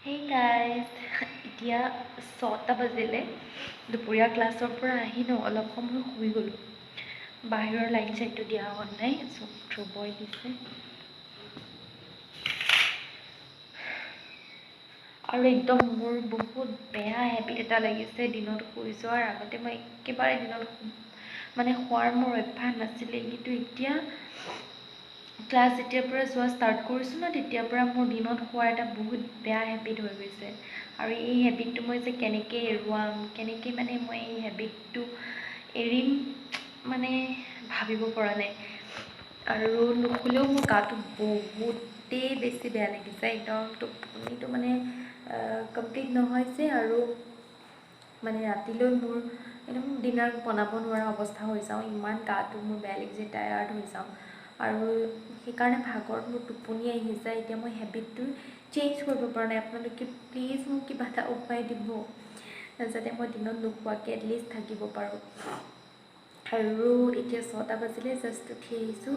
Hey guys, এতিয়া 6টা বাজিলে দুপৰীয়া ক্লাছৰ পৰা আহি অলপ সময় শুই গ'লোঁ বাহিৰৰ লাইট চাইটটো দিয়া হোৱা নাই চব থবই দিছে আৰু একদম মোৰ বহুত বেয়া হেবিট এটা লাগিছে দিনত শুই যোৱাৰ আগতে মই একেবাৰে দিনত মানে শোৱাৰ মোৰ অভ্যাস নাছিলে কিন্তু এতিয়া ক্লাছ যেতিয়াৰ পৰা যোৱা ষ্টাৰ্ট কৰিছোঁ ন তেতিয়াৰ পৰা মোৰ দিনত শোৱাৰ এটা বহুত বেয়া হেবিট হৈ গৈছে আৰু এই হেবিটটো মই যে কেনেকৈ এৰুৱাম কেনেকৈ মানে মই এই হেবিটটো এৰিম মানে ভাবিব পৰা নাই আৰু নুশুলেও মোৰ গাটো বহুতেই বেছি বেয়া লাগিছে একদম টোপনিটো মানে কমপ্লিট নহৈছে আৰু মানে ৰাতিলৈ মোৰ একদম ডিনাৰ বনাব নোৱাৰা অৱস্থা হৈ যাওঁ ইমান গাটো মোৰ বেয়া লাগিছে টায়াৰ্ড হৈ যাওঁ আৰু সেইকাৰণে ভাগৰত মোৰ টোপনি আহি যায় এতিয়া মই হেবিটটো চেঞ্জ কৰিব পৰা নাই আপোনালোকে প্লিজ মোক কিবা এটা উপায় দিব যাতে মই দিনত নোখোৱাকৈ এটলিষ্ট থাকিব পাৰোঁ আৰু এতিয়া 6টা বাজিলে জাষ্ট উঠি আহিছোঁ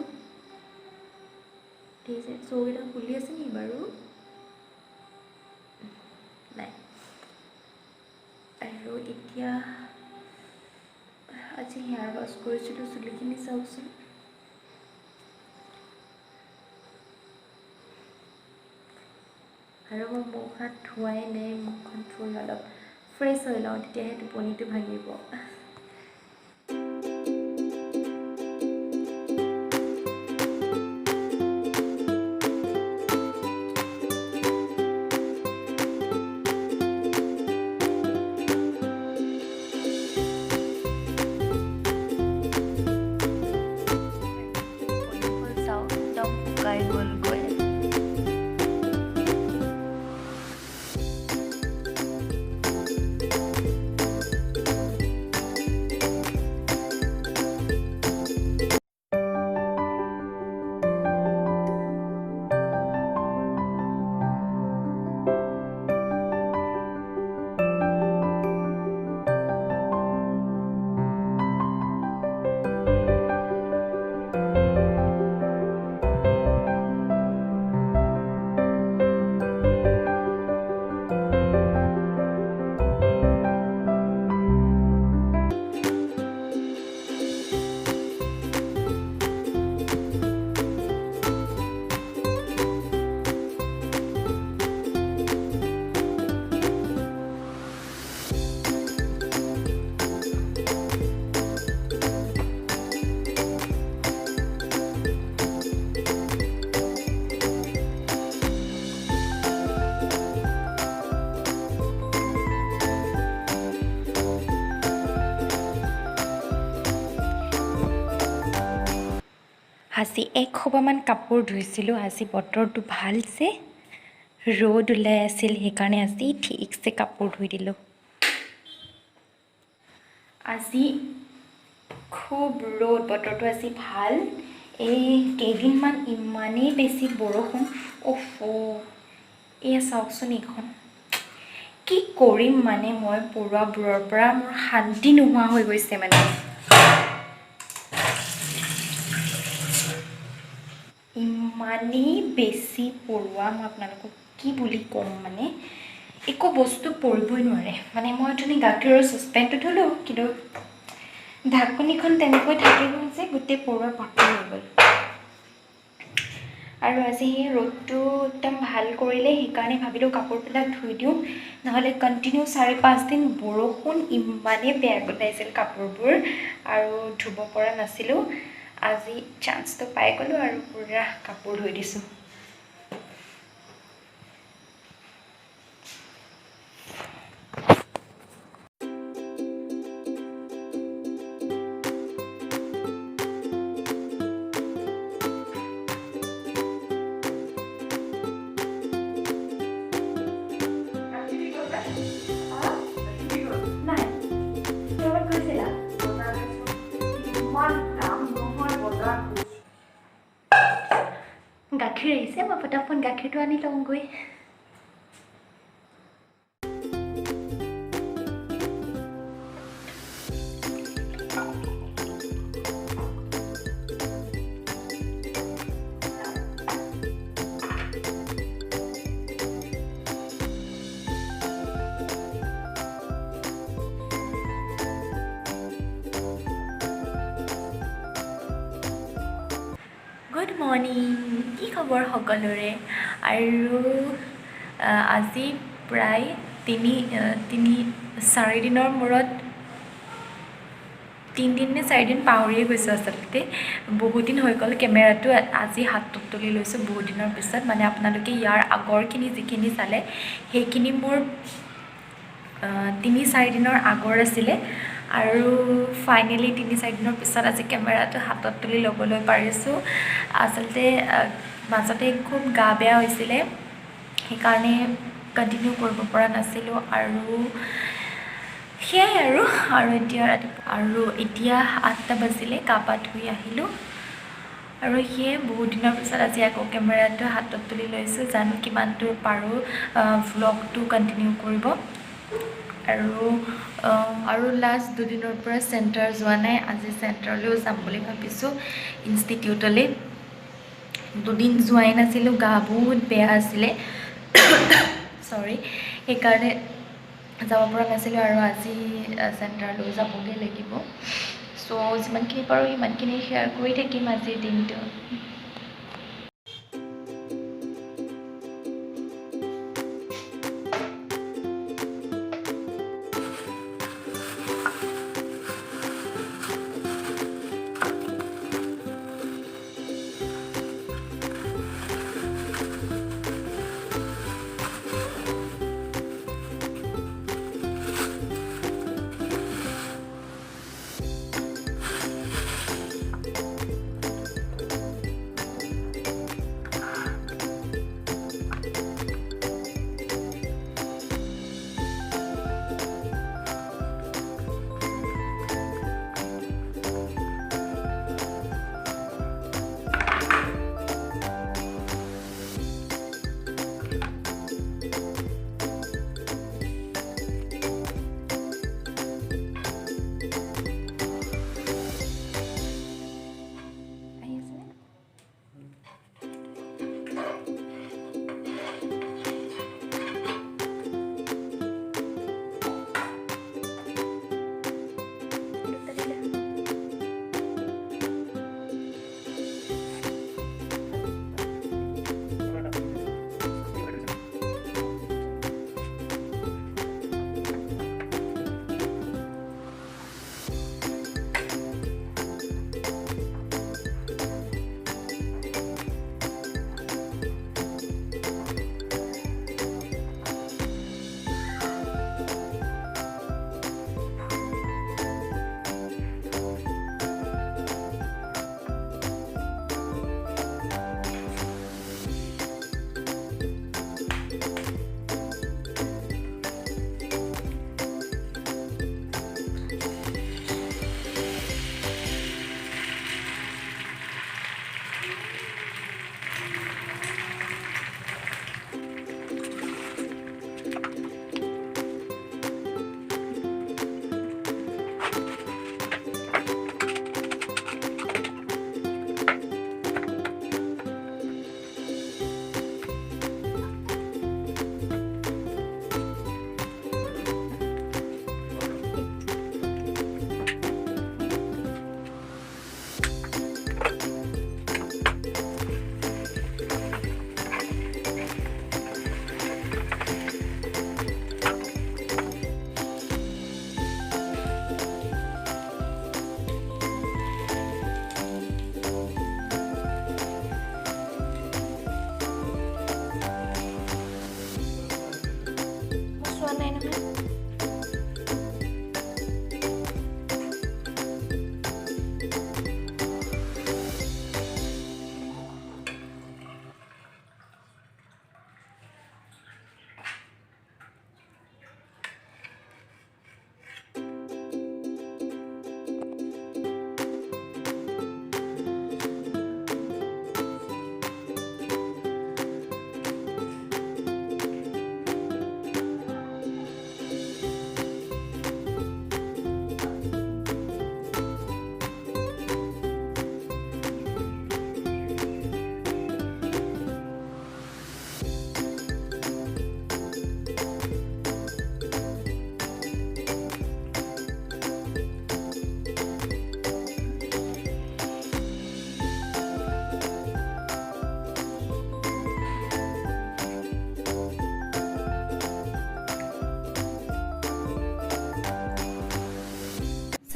চৌকেইটা খুলি আছে নেকি বাৰু নাই আৰু এতিয়া আজি হেয়াৰ ৱাছ কৰিছিলোঁ চুলিখিনি চাওকচোন আৰু মই মুখ হাত ধোৱাই নাই মুখখন ধুই অলপ ফ্ৰেছ হৈ লওঁ তেতিয়াহে টোপনিটো ভাঙিব আজি এসোপামান কাপোৰ ধুইছিলোঁ আজি বতৰটো ভাল যে ৰ'দ ওলাই আছিল সেইকাৰণে আজি ঠিকছে কাপোৰ ধুই দিলোঁ আজি খুব ৰ'দ বতৰটো আজি ভাল এই কেইদিনমান ইমানেই বেছি বৰষুণ এয়া চাওকচোন এইখন কি কৰিম মানে মই পৰুৱাবোৰৰ পৰা মোৰ শান্তি নোহোৱা হৈ গৈছে মানে ইমানেই বেছি পৰুৱা মই আপোনালোকক কি বুলি ক'ম মানে একো বস্তু পৰিবই নোৱাৰে মানে মই অথনি গাখীৰৰ চচপেনটো ধুলোঁ কিন্তু ঢাকনিখন তেনেকৈ থাকি গ'ল যে গোটেই পৰুৱা ভৰ্তি হৈ গ'ল আৰু আজি ৰ'দটো একদম ভাল কৰিলে সেইকাৰণে ভাবিলোঁ কাপোৰবিলাক ধুই দিওঁ নহ'লে কণ্টিনিউ 4-5 দিন বৰষুণ ইমানেই বেয়া গোন্ধাইছিল কাপোৰবোৰ আৰু ধুব পৰা নাছিলোঁ আজি চান্সটো পাই গ'লোঁ আৰু পুৰা কাপোৰ ধুই দিছোঁ গাখীৰ আহিছে মই ফটাফট গাখীৰটো আনি লওঁগৈ মৰ্নিং কি খবৰ সকলোৰে আৰু আজি প্ৰায় 4 দিনৰ মূৰত 3 দিন নে 4 দিন পাহৰিয়ে গৈছোঁ আচলতে বহুত দিন হৈ গ'ল কেমেৰাটো আজি হাতত তুলি লৈছোঁ বহুত দিনৰ পিছত মানে আপোনালোকে ইয়াৰ আগৰখিনি যিখিনি চালে সেইখিনি মোৰ 3-4 দিনৰ আগৰ আছিলে আৰু ফাইনেলি 3-4 দিনৰ পিছত আজি কেমেৰাটো হাতত তুলি ল'বলৈ পাৰিছোঁ আচলতে মাজতে খুব গা বেয়া হৈছিলে সেইকাৰণে কণ্টিনিউ কৰিব পৰা নাছিলোঁ আৰু সেয়াই আৰু এতিয়া 8টা বাজিলে গা পা ধুই আহিলোঁ আৰু সেয়ে বহুত দিনৰ পিছত আজি আকৌ কেমেৰাটো হাতত তুলি লৈছোঁ জানো কিমান দূৰ পাৰোঁ ভ্লগটো কণ্টিনিউ কৰিব আৰু লাষ্ট 2 দিনৰ পৰা চেণ্টাৰ যোৱা নাই আজি চেণ্টাৰলৈও যাম বুলি ভাবিছোঁ ইনষ্টিটিউটলৈ 2 দিন যোৱাই নাছিলোঁ গা বহুত বেয়া আছিলে চৰি সেইকাৰণে যাব পৰা নাছিলোঁ আৰু আজি চেণ্টাৰলৈ যাবগৈ লাগিব চ' যিমানখিনি পাৰোঁ সিমানখিনি শ্বেয়াৰ কৰি থাকিম আজিৰ দিনটো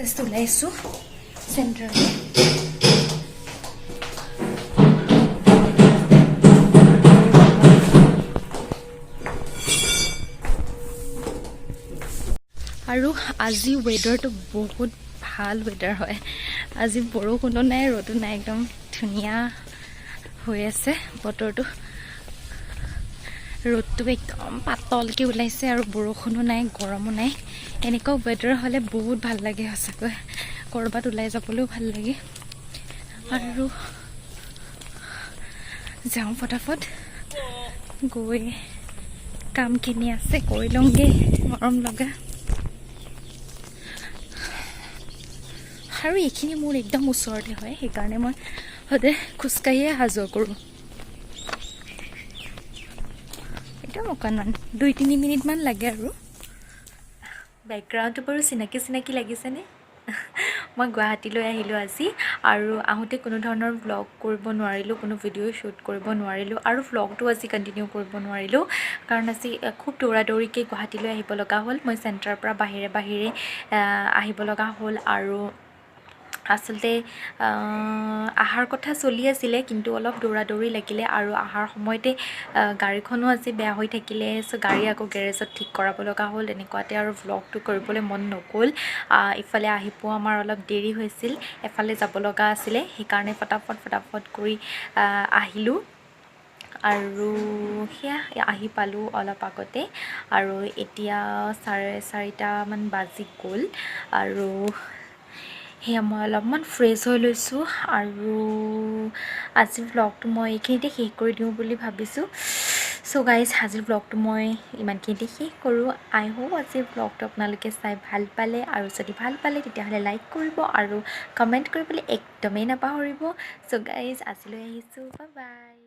জাষ্ট ওলাইছোঁ চেণ্টাৰলৈ। আৰু আজি ৱেডাৰটো বহুত ভাল ৱেডাৰ হয়। আজি বৰষুণো নাই, ৰ'দো নাই, একদম ধুনীয়া হৈ আছে বতৰটো। ৰ'দটো একদম পাতলকৈ ওলাইছে আৰু বৰষুণো নাই, গৰমো নাই। এনেকুৱা ৱেডাৰ হ'লে বহুত ভাল লাগে সঁচাকৈ। ক'ৰবাত ওলাই যাবলৈও ভাল লাগে। আৰু যাওঁ ফটাফট গৈ কামখিনি আছে কৰি লওঁগৈ মৰম লগা। আৰু এইখিনি মোৰ একদম ওচৰতে হয়, সেইকাৰণে মই সদায় খোজকাঢ়িয়ে অহা যোৱা কৰোঁ। একদম অকণমান 2-3 মিনিটমান লাগে আৰু। বেকগ্ৰাউণ্ডটো বাৰু চিনাকি লাগিছেনে? মই গুৱাহাটীলৈ আহিলোঁ আজি, আৰু আহোঁতে কোনো ধৰণৰ ভ্লগ কৰিব নোৱাৰিলোঁ, কোনো ভিডিঅ' শ্বুট কৰিব নোৱাৰিলোঁ, আৰু ভ্লগটো আজি কণ্টিনিউ কৰিব নোৱাৰিলোঁ কাৰণ আজি খুব দৌৰাদৌৰিকৈ গুৱাহাটীলৈ আহিব লগা হ'ল। মই চেণ্টাৰৰ পৰা বাহিৰে আহিব লগা হ'ল, আৰু আচলতে অহাৰ কথা চলি আছিলে, কিন্তু অলপ দৌৰাদৌৰি লাগিলে, আৰু অহাৰ সময়তে গাড়ীখনো আজি বেয়া হৈ থাকিলে। চ' গাড়ী আকৌ গেৰেজত ঠিক কৰাব লগা হ'ল। এনেকুৱাতে আৰু ভ্লগটো কৰিবলৈ মন নগ'ল। ইফালে আহি পোৱা আমাৰ অলপ দেৰি হৈছিল, এফালে যাব লগা আছিলে, সেইকাৰণে ফটাফট কৰি আহিলোঁ। আৰু সেয়া আহি পালোঁ অলপ আগতে, আৰু এতিয়া 4:30মান বাজি গ'ল। আৰু সেয়া মই অলপমান ফ্ৰেছ হৈ লৈছোঁ, আৰু আজিৰ ভ্লগটো মই এইখিনিতে শেষ কৰি দিওঁ বুলি ভাবিছোঁ। চ' গাইজ, আজিৰ ভ্লগটো মই ইমানখিনিতে শেষ কৰোঁ। আই হোপ আজিৰ ভ্লগটো আপোনালোকে চাই ভাল পালে, আৰু যদি ভাল পালে তেতিয়াহ'লে লাইক কৰিব আৰু কমেণ্ট কৰিবলৈ একদমেই নাপাহৰিব। চ' গাইজ, আজিলৈ আহিছোঁ, বাই বাই।